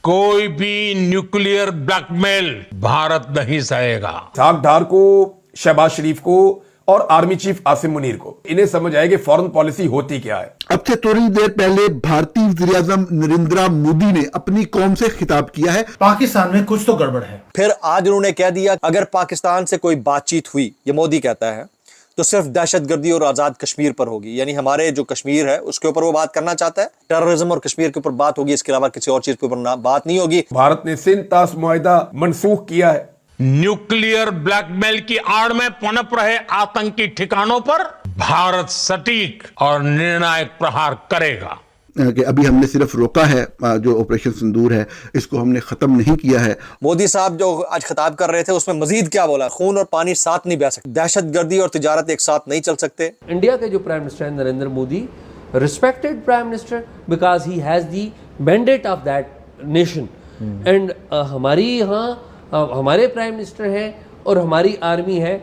कोई भी nuclear blackmail Bharat नहीं सहेगा। इसहाक डार को, शहबाज शरीफ को और आर्मी चीफ आसिम मुनीर को इन्हें समझ आए कि फॉरेन पॉलिसी होती क्या है। अब से थोड़ी देर पहले भारतीय वज़ीर-ए-आज़म नरेंद्र मोदी ने अपनी कौम से खिताब किया है, पाकिस्तान में कुछ तो गड़बड़ है। फिर आज उन्होंने कह दिया अगर पाकिस्तान से कोई बातचीत हुई, ये मोदी कहता है, तो सिर्फ दहशतगर्दी और आज़ाद कश्मीर पर होगी। यानी हमारे जो कश्मीर है उसके ऊपर वो बात करना चाहता है, टेररिज्म और कश्मीर के ऊपर बात होगी, इसके अलावा किसी और चीज के ऊपर बात नहीं होगी। भारत ने सिंध ताश मुआहिदा मनसूख किया है। न्यूक्लियर ब्लैकमेल की आड़ में पनप रहे आतंकी ठिकानों पर भारत सटीक और निर्णायक प्रहार करेगा। कि अभी हमने सिर्फ रोका है, जो ऑपरेशन सिंदूर है इसको हमने खत्म नहीं किया है। मोदी साहब जो आज खिताब कर रहे थे उसमें मजीद क्या बोला, खून और पानी साथ नहीं बह सकते, दहशतगर्दी और तिजारत एक साथ नहीं चल सकते। इंडिया के जो प्राइम मिनिस्टर हैं Narendra Modi, respected prime minister because he has the mandate of that nation and हमारी यहाँ हमारे प्राइम मिनिस्टर हैं और हमारी आर्मी है।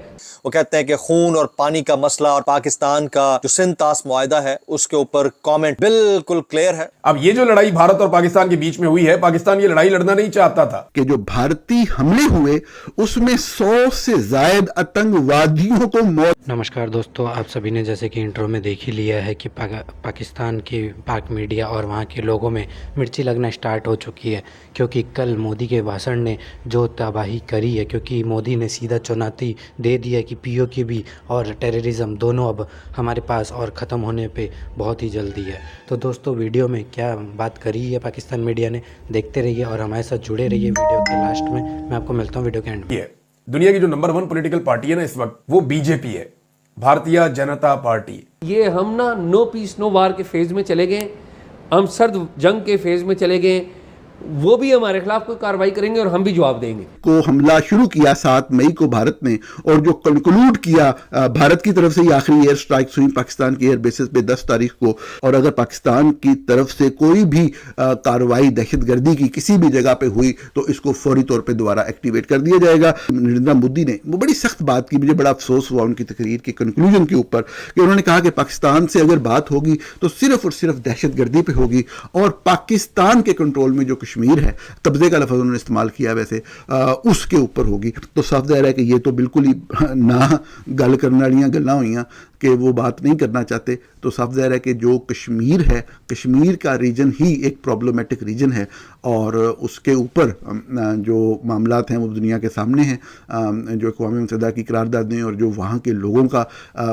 वो कहते हैं कि खून और पानी का मसला और पाकिस्तान का जो सिंध ताश मुआहिदा है उसके ऊपर कमेंट बिल्कुल क्लियर है। अब ये जो लड़ाई भारत और पाकिस्तान के बीच में हुई है, पाकिस्तान ये लड़ाई लड़ना नहीं चाहता था। कि जो भारतीय हमले हुए उसमें 100 से ज्यादा आतंकवादियों को मौत। नमस्कार दोस्तों, आप सभी ने जैसे कि इंट्रो में देख ही लिया है कि पाकिस्तान की पाक मीडिया और वहाँ के लोगों में मिर्ची लगना स्टार्ट हो चुकी है, क्योंकि कल मोदी के भाषण ने जो तबाही करी है, क्योंकि मोदी ने सीधा चुनौती दे दी है कि पीओके भी और टेररिज्म दोनों अब हमारे पास और ख़त्म होने पे बहुत ही जल्दी है। तो दोस्तों वीडियो में क्या बात करी है पाकिस्तान मीडिया ने, देखते रहिए और हमारे साथ जुड़े रहिए। वीडियो के लास्ट में मैं आपको मिलता हूँ वीडियो के एंड में। दुनिया की जो नंबर 1 पॉलिटिकल पार्टी है ना इस वक्त, वो बीजेपी है, भारतीय जनता पार्टी। ये हम ना नो पीस नो वार के फेज में चले गए, हम सर्द जंग के फेज में चले गए। वो भी हमारे खिलाफ कोई कार्रवाई करेंगे और हम भी जवाब देंगे। को हमला शुरू किया 7 मई को भारत ने, और जो कंक्लूड किया भारत की तरफ से ही आखिरी एयर स्ट्राइक्स हुई पाकिस्तान के एयर बेसिस पे 10 तारीख को। और अगर पाकिस्तान की तरफ से कोई भी कार्रवाई दहशतगर्दी की किसी भी जगह पे हुई तो इसको फौरी तौर पे दोबारा एक्टिवेट कर दिया जाएगा। नरेंद्र मोदी ने वो बड़ी सख्त बात की, मुझे बड़ा अफसोस हुआ उनकी तकरीर के कंक्लूजन के ऊपर, कि उन्होंने कहा कि पाकिस्तान से अगर बात होगी तो सिर्फ और सिर्फ दहशतगर्दी पे होगी, और पाकिस्तान के कंट्रोल में जो कश्मीर है, कब्जे का लफ्ज़ उन्होंने इस्तेमाल किया वैसे, उसके ऊपर होगी। तो साफ ज़ाहिर है कि ये तो बिल्कुल ही ना गल करने वाली गल्लां हुईयां कि वो बात नहीं करना चाहते। तो साफ ज़ाहिर है कि जो कश्मीर है, कश्मीर का रीजन ही एक प्रॉब्लमेटिक रीजन है, और उसके ऊपर जो मामलात हैं वो दुनिया के सामने हैं, जो अक़वाम मुत्तहिदा की करारदादें और जो वहाँ के लोगों का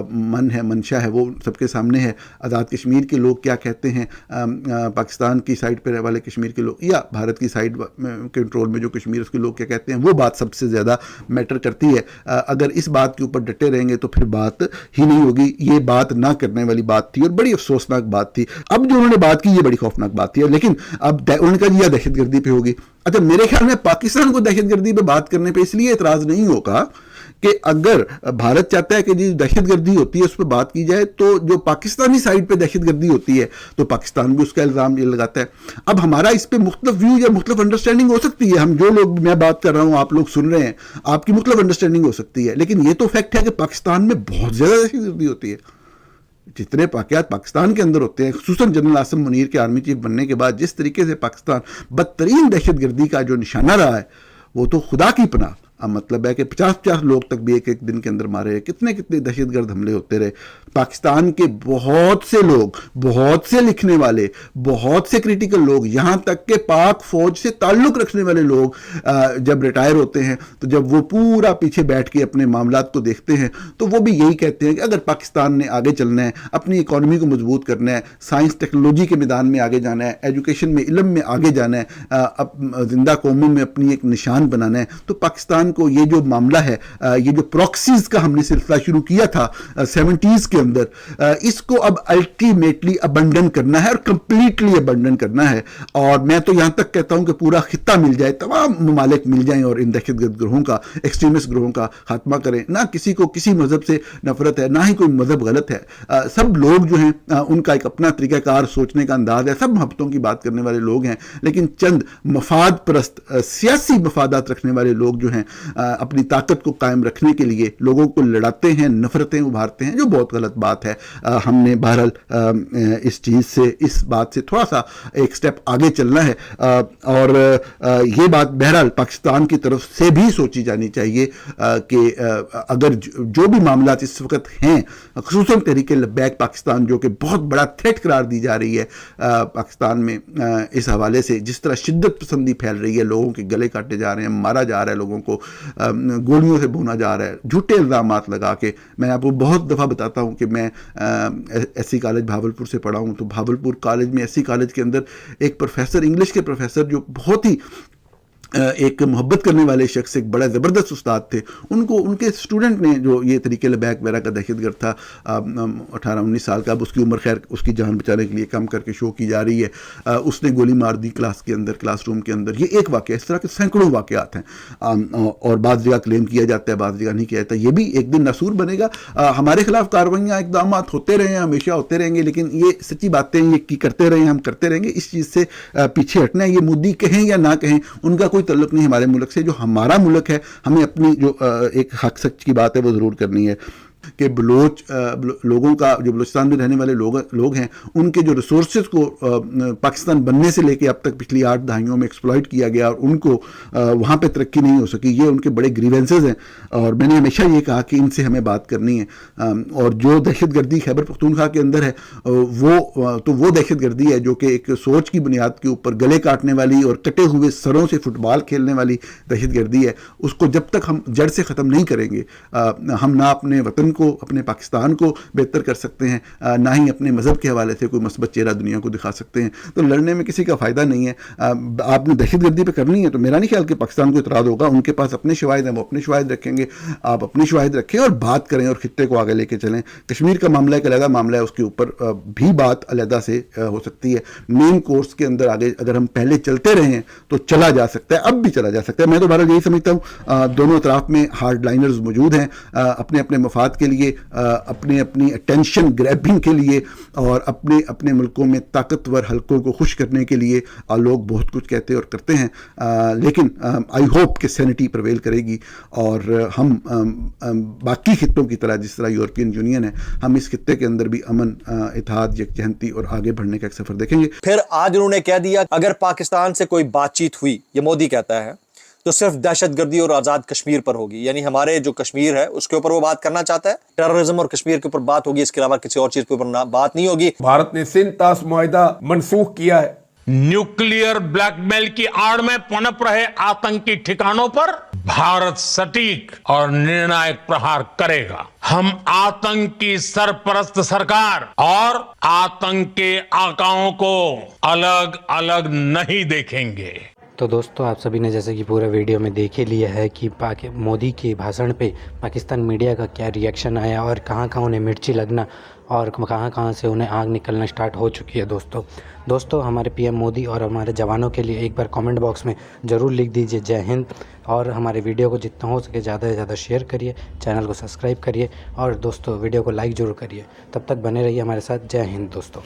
मन है, मंशा है, वो सबके सामने है। आज़ाद कश्मीर के लोग क्या कहते हैं, पाकिस्तान की साइड पर वाले कश्मीर के लोग या भारत की साइड कंट्रोल में जो कश्मीर उसके लोग क्या कहते हैं, वो बात सबसे ज़्यादा मैटर करती है। अगर इस बात के ऊपर डटे रहेंगे तो फिर बात ही नहीं होगी। ये बात ना करने वाली बात थी और बड़ी अफसोसनाक बात थी। अब जो उन्होंने बात की ये बड़ी खौफनाक बात थी, लेकिन अब उन्होंने कहा यह दहशतगर्दी पे होगी। अच्छा, मेरे ख्याल में पाकिस्तान को दहशतगर्दी पे बात करने पे इसलिए एतराज़ नहीं होगा कि अगर भारत चाहता है कि जी दहशतगर्दी होती है उस पर बात की जाए, तो जो पाकिस्तानी साइड पे दहशतगर्दी होती है तो पाकिस्तान भी उसका इल्ज़ाम ये लगाता है। अब हमारा इस पे मुख्तलिफ व्यू या मुख्तलिफ अंडरस्टैंडिंग हो सकती है। हम जो लोग, मैं बात कर रहा हूँ, आप लोग सुन रहे हैं, आपकी मुख्तलिफ अंडरस्टैंडिंग हो सकती है, लेकिन ये तो फैक्ट है कि पाकिस्तान में बहुत ज़्यादा दहशतगर्दी होती है। जितने वाक़यात पाकिस्तान के अंदर होते हैं, खुसूसन जनरल आसिम मुनीर के आर्मी चीफ बनने के बाद जिस तरीके से पाकिस्तान बदतरीन दहशतगर्दी का जो निशाना रहा है, वो तो खुदा की पनाह। अब मतलब है कि 50-50 लोग तक भी एक दिन के अंदर मारे, कितने दहशतगर्द हमले होते रहे। पाकिस्तान के बहुत से लोग, बहुत से लिखने वाले, बहुत से क्रिटिकल लोग, यहाँ तक के पाक फौज से ताल्लुक़ रखने वाले लोग जब रिटायर होते हैं तो जब वो पूरा पीछे बैठ के अपने मामलात को देखते हैं तो वो भी यही कहते हैं कि अगर पाकिस्तान ने आगे चलना है, अपनी इकॉनमी को मजबूत करना है, साइंस टेक्नोलॉजी के मैदान में आगे जाना है, एजुकेशन में, इल्म में आगे जाना है, जिंदा कौमों में अपनी एक निशान बनाना है, तो पाकिस्तान को ये जो मामला है, ये जो प्रॉक्सीज का हमने सिलसिला शुरू किया था 70s के अंदर, इसको अब अल्टीमेटली अबंडन करना है और कंप्लीटली अबंडन करना है। और मैं तो यहां तक कहता हूं कि पूरा खित्ता मिल जाए, तमाम ममालिक मिल जाएं और इन दहशतगर्द ग्रोहों का, एक्सट्रीमिस्ट ग्रोहों का खात्मा करें। ना किसी को किसी मजहब से नफरत है, ना ही कोई मजहब गलत है। सब लोग जो हैं उनका एक अपना तरीकाकार सोचने का अंदाज है, सब मोहब्बतों की बात करने वाले लोग हैं, लेकिन चंद मफाद परस्त सियासी मफादात रखने वाले लोग जो हैं अपनी ताकत को कायम रखने के लिए लोगों को लड़ाते हैं, नफरतें उभारते हैं, जो बहुत गलत बात है। हमने बहरहाल इस चीज़ से, इस बात से थोड़ा सा एक स्टेप आगे चलना है, और ये बात बहरहाल पाकिस्तान की तरफ से भी सोची जानी चाहिए कि अगर जो भी मामला इस वक्त हैं, ख़ुसूसन तहरीक लब्बैक पाकिस्तान जो कि बहुत बड़ा थ्रेट करार दी जा रही है पाकिस्तान में, इस हवाले से जिस तरह शिद्दत पसंदी फैल रही है, लोगों के गले काटे जा रहे हैं, मारा जा रहा है, लोगों को गोलियों से भूना जा रहा है, झूठे इल्ज़ामात लगा के। मैं आपको बहुत दफ़ा बताता हूँ कि मैं एससी कॉलेज भावलपुर से पढ़ा हूँ, तो भावलपुर कॉलेज में, एससी कॉलेज के अंदर एक प्रोफेसर, इंग्लिश के प्रोफेसर जो बहुत ही एक मोहब्बत करने वाले शख्स, एक बड़ा ज़बरदस्त उस्ताद थे, उनको उनके स्टूडेंट ने, जो ये तरीके लबैक वगैरह का दहशतगर्द था, 18-19 साल का, अब उसकी उम्र खैर उसकी जान बचाने के लिए कम करके शो की जा रही है, उसने गोली मार दी क्लास के अंदर, क्लासरूम के अंदर। ये एक वाक़या, इस तरह के सैकड़ों वाक़यात हैं, और बाज़ जगह क्लेम किया जाता है, बाज़ जगह नहीं किया जाता। ये भी एक दिन नसूर बनेगा। हमारे खिलाफ कार्रवाइयाँ, इक़दाम होते रहे हैं, हमेशा होते रहेंगे, लेकिन ये सच्ची बातें ये की करते रहे, हम करते रहेंगे। इस चीज़ से पीछे हटना है। ये मोदी कहें या ना कहें, उनका कोई तल्लुक नहीं हमारे मुल्क से। जो हमारा मुल्क है, हमें अपनी जो एक हक सच की बात है वो ज़रूर करनी है कि बलोच लोगों का, जो बलूचिस्तान में रहने वाले लोग हैं, उनके जो रिसोर्सेज को पाकिस्तान बनने से लेके अब तक पिछली 8 दहाइयों में एक्सप्लॉइट किया गया और उनको वहाँ पे तरक्की नहीं हो सकी, ये उनके बड़े ग्रीवेंसेस हैं। और मैंने हमेशा ये कहा कि इनसे हमें बात करनी है। और जो दहशतगर्दी खैबर पख्तूनख्वा के अंदर है, वो दहशतगर्दी है जो कि एक सोच की बुनियाद के ऊपर गले काटने वाली और कटे हुए सरों से फुटबॉल खेलने वाली दहशतगर्दी है। उसको जब तक हम जड़ से ख़त्म नहीं करेंगे, हम ना अपने वतन को, अपने पाकिस्तान को बेहतर कर सकते हैं, ना ही अपने मज़हब के हवाले से कोई मस्बत चेहरा दुनिया को दिखा सकते हैं। तो लड़ने में किसी का फ़ायदा नहीं है। आपने दहशतगर्दी पे करनी है तो मेरा नहीं ख्याल कि पाकिस्तान को इतराज़ होगा। उनके पास अपने शवाहिद हैं, वो अपने शवाहिद रखेंगे, आप अपने शवाहिद रखें और बात करें और खित्ते को आगे लेके चलें। कश्मीर का मामला एक अलग मामला है, उसके ऊपर भी बात अलहदा से हो सकती है। मेन कोर्स के अंदर आगे अगर हम पहले चलते रहे हैं तो चला जा सकता है, अब भी चला जा सकता है। मैं तो बहरहाल यही समझता हूँ, दोनों तरफ में हार्ड लाइनर्स मौजूद हैं, अपने अपने मफाद के लिए, अपनी अटेंशन ग्रैबिंग के लिए और अपने मुल्कों में ताकतवर हलकों को खुश करने के लिए लोग बहुत कुछ कहते और करते हैं। लेकिन आई होप कि सैनिटी प्रिवेल करेगी और हम बाकी खित्तों की तरह, जिस तरह यूरोपियन यूनियन है, हम इस खित्ते के अंदर भी अमन, इत्तेहाद, यकजहती और आगे बढ़ने का एक सफर देखेंगे। फिर आज उन्होंने कह दिया अगर पाकिस्तान से कोई बातचीत हुई, ये मोदी कहता है, तो सिर्फ दहशतगर्दी और आज़ाद कश्मीर पर होगी। यानी हमारे जो कश्मीर है उसके ऊपर वो बात करना चाहता है, टेररिज्म और कश्मीर के ऊपर बात होगी, इसके अलावा किसी और चीज के ऊपर बात नहीं होगी। भारत ने सिंध ताश मुआहिदा मनसूख किया है। न्यूक्लियर ब्लैकमेल की आड़ में पनप रहे आतंकी ठिकानों पर भारत सटीक और निर्णायक प्रहार करेगा। हम आतंक की सरपरस्त सरकार और आतंक के आकाओं को अलग अलग नहीं देखेंगे। तो दोस्तों, आप सभी ने जैसे कि पूरा वीडियो में देख ही लिया है कि मोदी के भाषण पे पाकिस्तान मीडिया का क्या रिएक्शन आया और कहाँ कहाँ उन्हें मिर्ची लगना और कहाँ कहाँ से उन्हें आग निकलना स्टार्ट हो चुकी है। दोस्तों हमारे पीएम मोदी और हमारे जवानों के लिए एक बार कमेंट बॉक्स में ज़रूर लिख दीजिए जय हिंद, और हमारे वीडियो को जितना हो सके ज़्यादा से ज़्यादा शेयर करिए, चैनल को सब्सक्राइब करिए और दोस्तों वीडियो को लाइक ज़रूर करिए। तब तक बने रहिए हमारे साथ। जय हिंद दोस्तों।